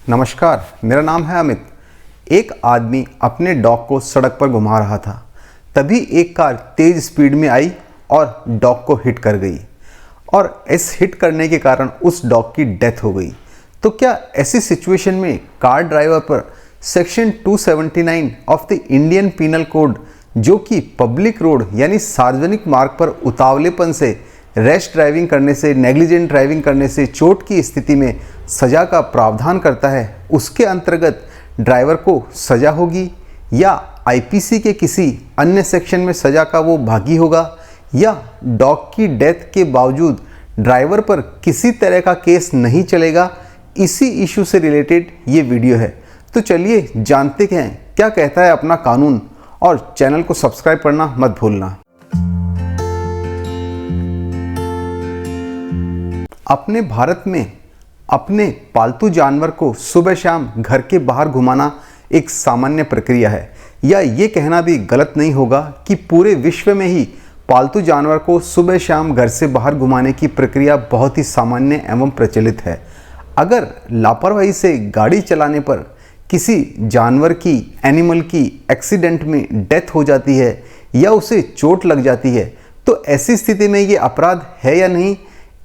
नमस्कार, मेरा नाम है अमित। एक आदमी अपने डॉग को सड़क पर घुमा रहा था। तभी एक कार तेज स्पीड में आई और डॉग को हिट कर गई और इस हिट करने के कारण उस डॉग की डेथ हो गई। तो क्या ऐसी सिचुएशन में कार ड्राइवर पर section 279 of the Indian penal code, जो कि पब्लिक रोड यानी सार्वजनिक मार्ग पर उतावलेपन से, रैश ड्राइविंग करने से, नेग्लिजेंट ड्राइविंग करने से चोट की स्थिति में सज़ा का प्रावधान करता है, उसके अंतर्गत ड्राइवर को सज़ा होगी या आईपीसी के किसी अन्य सेक्शन में सज़ा का वो भागी होगा, या डॉग की डेथ के बावजूद ड्राइवर पर किसी तरह का केस नहीं चलेगा। इसी इशू से रिलेटेड ये वीडियो है। तो चलिए जानते हैं क्या कहता है अपना कानून, और चैनल को सब्सक्राइब करना मत भूलना। अपने भारत में अपने पालतू जानवर को सुबह शाम घर के बाहर घुमाना एक सामान्य प्रक्रिया है, या ये कहना भी गलत नहीं होगा कि पूरे विश्व में ही पालतू जानवर को सुबह शाम घर से बाहर घुमाने की प्रक्रिया बहुत ही सामान्य एवं प्रचलित है। अगर लापरवाही से गाड़ी चलाने पर किसी जानवर की, एनिमल की एक्सीडेंट में डेथ हो जाती है या उसे चोट लग जाती है, तो ऐसी स्थिति में ये अपराध है या नहीं,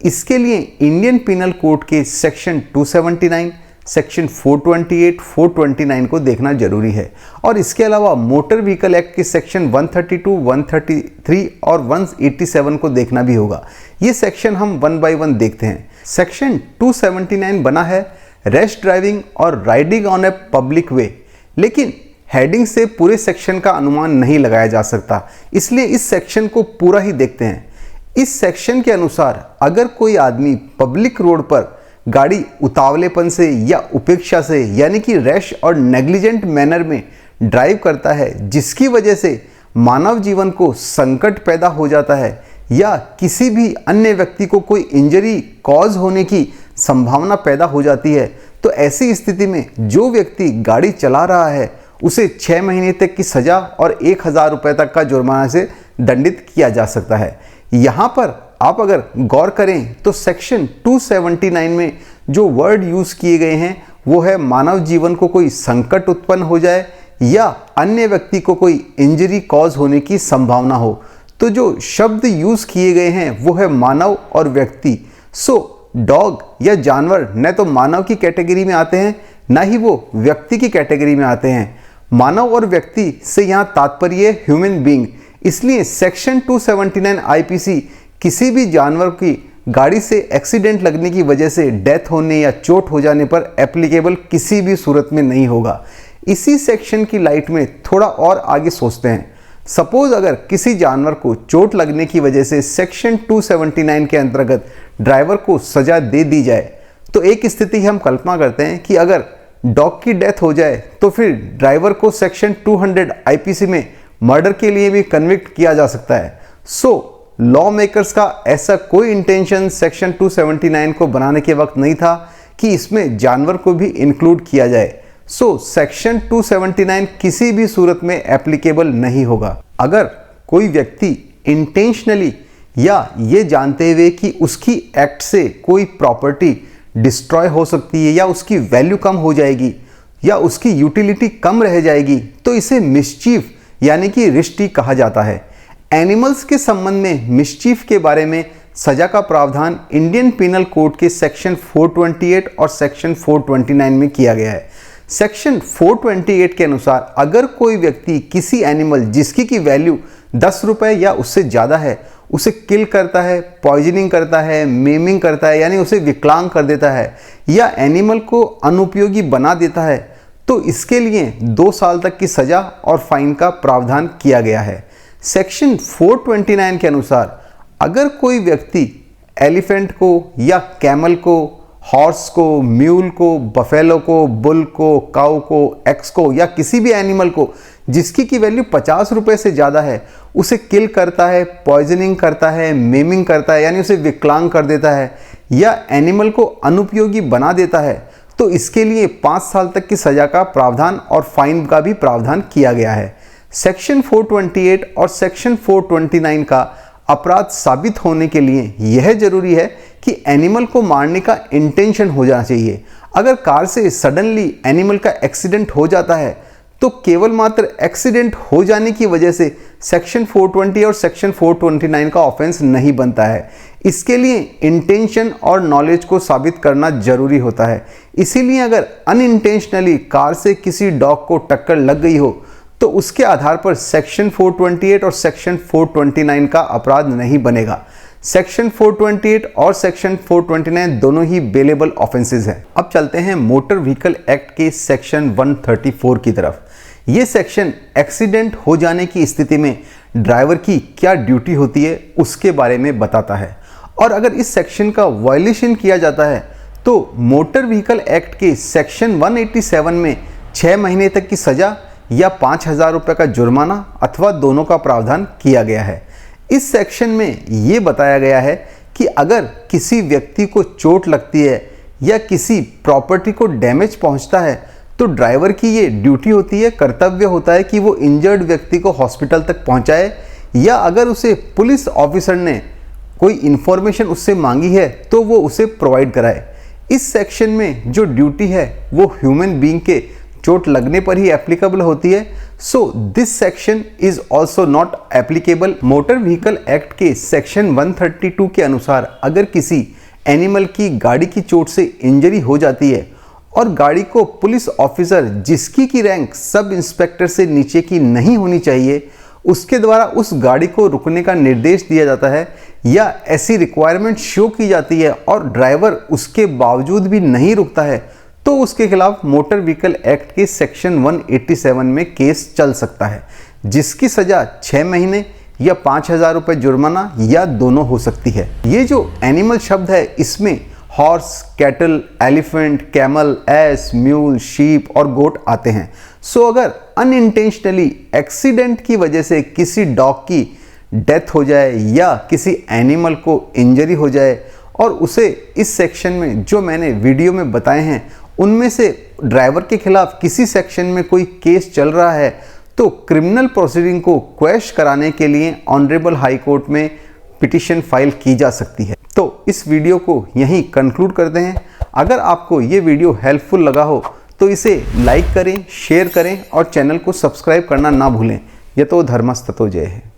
इसके लिए इंडियन पीनल कोड के सेक्शन 279, सेक्शन 428, 429 को देखना जरूरी है। और इसके अलावा मोटर व्हीकल एक्ट के सेक्शन 132, 133 और 187 को देखना भी होगा। ये सेक्शन हम वन बाय वन देखते हैं। सेक्शन 279 बना है रैश ड्राइविंग और राइडिंग ऑन ए पब्लिक वे, लेकिन हेडिंग से पूरे सेक्शन का अनुमान नहीं लगाया जा सकता, इसलिए इस सेक्शन को पूरा ही देखते हैं। इस सेक्शन के अनुसार अगर कोई आदमी पब्लिक रोड पर गाड़ी उतावलेपन से या उपेक्षा से, यानी कि रैश और नेग्लिजेंट मैनर में ड्राइव करता है, जिसकी वजह से मानव जीवन को संकट पैदा हो जाता है या किसी भी अन्य व्यक्ति को कोई इंजरी कॉज होने की संभावना पैदा हो जाती है, तो ऐसी स्थिति में जो व्यक्ति गाड़ी चला रहा है उसे 6 महीने तक की सज़ा और 1000 रुपये तक का जुर्माना से दंडित किया जा सकता है। यहाँ पर आप अगर गौर करें तो सेक्शन 279 में जो वर्ड यूज़ किए गए हैं वो है मानव जीवन को कोई संकट उत्पन्न हो जाए या अन्य व्यक्ति को कोई इंजरी कॉज होने की संभावना हो। तो जो शब्द यूज़ किए गए हैं वो है मानव और व्यक्ति। सो डॉग या जानवर न तो मानव की कैटेगरी में आते हैं, ना ही वो व्यक्ति की कैटेगरी में आते हैं। मानव और व्यक्ति से यहाँ तात्पर्य ह्यूमन बीइंग। इसलिए सेक्शन 279 आईपीसी किसी भी जानवर की गाड़ी से एक्सीडेंट लगने की वजह से डेथ होने या चोट हो जाने पर एप्लीकेबल किसी भी सूरत में नहीं होगा। इसी सेक्शन की लाइट में थोड़ा और आगे सोचते हैं। सपोज अगर किसी जानवर को चोट लगने की वजह से सेक्शन 279 के अंतर्गत ड्राइवर को सजा दे दी जाए, तो एक स्थिति हम कल्पना करते हैं कि अगर डॉग की डेथ हो जाए तो फिर ड्राइवर को सेक्शन 200 आईपीसी में मर्डर के लिए भी कन्विक्ट किया जा सकता है। सो लॉ मेकर्स का ऐसा कोई इंटेंशन सेक्शन 279 को बनाने के वक्त नहीं था कि इसमें जानवर को भी इंक्लूड किया जाए। सो सेक्शन 279 किसी भी सूरत में एप्लीकेबल नहीं होगा। अगर कोई व्यक्ति इंटेंशनली या ये जानते हुए कि उसकी एक्ट से कोई प्रॉपर्टी डिस्ट्रॉय हो सकती है या उसकी वैल्यू कम हो जाएगी या उसकी यूटिलिटी कम रह जाएगी, तो इसे मिसचीफ यानी कि रिश्ती कहा जाता है। एनिमल्स के संबंध में मिसचीफ के बारे में सजा का प्रावधान इंडियन पीनल कोड के सेक्शन 428 और सेक्शन 429 में किया गया है। सेक्शन 428 के अनुसार अगर कोई व्यक्ति किसी एनिमल जिसकी की वैल्यू 10 रुपये या उससे ज़्यादा है उसे किल करता है, पॉइजनिंग करता है, मेमिंग करता है यानी उसे विकलांग कर देता है, या एनिमल को अनुपयोगी बना देता है, तो इसके लिए 2 साल तक की सज़ा और फाइन का प्रावधान किया गया है। सेक्शन 429 के अनुसार अगर कोई व्यक्ति एलिफेंट को या कैमल को, हॉर्स को, म्यूल को, बफेलो को, बुल को, काऊ को, एक्स को या किसी भी एनिमल को जिसकी की वैल्यू 50 रुपये से ज़्यादा है उसे किल करता है, पॉइजनिंग करता है, मेमिंग करता है यानी उसे विकलांग कर देता है, या एनिमल को अनुपयोगी बना देता है, तो इसके लिए 5 साल तक की सज़ा का प्रावधान और फाइन का भी प्रावधान किया गया है। सेक्शन 428 और सेक्शन 429 का अपराध साबित होने के लिए यह जरूरी है कि एनिमल को मारने का इंटेंशन हो जाना चाहिए। अगर कार से सडनली एनिमल का एक्सीडेंट हो जाता है तो केवल मात्र एक्सीडेंट हो जाने की वजह से सेक्शन 420 और सेक्शन 429 का ऑफेंस नहीं बनता है। इसके लिए इंटेंशन और नॉलेज को साबित करना जरूरी होता है। इसीलिए अगर अनइंटेंशनली कार से किसी डॉग को टक्कर लग गई हो तो उसके आधार पर सेक्शन 428 और सेक्शन 429 का अपराध नहीं बनेगा। सेक्शन 428 और सेक्शन 429 दोनों ही बेलेबल ऑफेंसेस हैं। अब चलते हैं मोटर व्हीकल एक्ट के सेक्शन 134 की तरफ। ये सेक्शन एक्सीडेंट हो जाने की स्थिति में ड्राइवर की क्या ड्यूटी होती है उसके बारे में बताता है, और अगर इस सेक्शन का वायलेशन किया जाता है तो मोटर व्हीकल एक्ट के सेक्शन 187 में 6 महीने तक की सजा या 5,000 रुपये का जुर्माना अथवा दोनों का प्रावधान किया गया है। इस सेक्शन में ये बताया गया है कि अगर किसी व्यक्ति को चोट लगती है या किसी प्रॉपर्टी को डैमेज पहुंचता है तो ड्राइवर की ये ड्यूटी होती है, कर्तव्य होता है कि वो इंजर्ड व्यक्ति को हॉस्पिटल तक पहुंचाए, या अगर उसे पुलिस ऑफिसर ने कोई इंफॉर्मेशन उससे मांगी है तो वो उसे प्रोवाइड कराए। इस सेक्शन में जो ड्यूटी है वो ह्यूमन बीइंग के चोट लगने पर ही एप्लीकेबल होती है। So this section is also not applicable. Motor vehicle act के सेक्शन 132 के अनुसार अगर किसी एनिमल की गाड़ी की चोट से इंजरी हो जाती है और गाड़ी को पुलिस ऑफिसर जिसकी की रैंक सब इंस्पेक्टर से नीचे की नहीं होनी चाहिए उसके द्वारा उस गाड़ी को रुकने का निर्देश दिया जाता है या ऐसी रिक्वायरमेंट शो की जाती है और ड्राइवर उसके बावजूद भी नहीं रुकता है तो उसके खिलाफ मोटर व्हीकल एक्ट के सेक्शन 187 में केस चल सकता है, जिसकी सजा 6 महीने या 5,000 रुपये जुर्माना या दोनों हो सकती है। ये जो एनिमल शब्द है इसमें horse, cattle, elephant, camel, S, mule, sheep और गोट आते हैं। सो अगर अनइंटेंशनली एक्सीडेंट की वजह से किसी डॉग की डेथ हो जाए या किसी एनिमल को इंजरी हो जाए और उसे इस सेक्शन में जो मैंने वीडियो में बताए हैं उनमें से ड्राइवर के खिलाफ किसी सेक्शन में कोई केस चल रहा है तो क्रिमिनल प्रोसीडिंग को क्वैश कराने के लिए ऑनरेबल हाई कोर्ट में पिटीशन फाइल की जा सकती है। तो इस वीडियो को यहीं कंक्लूड करते हैं। अगर आपको ये वीडियो हेल्पफुल लगा हो तो इसे लाइक करें, शेयर करें और चैनल को सब्सक्राइब करना ना भूलें। यतो धर्मस्ततो जय है।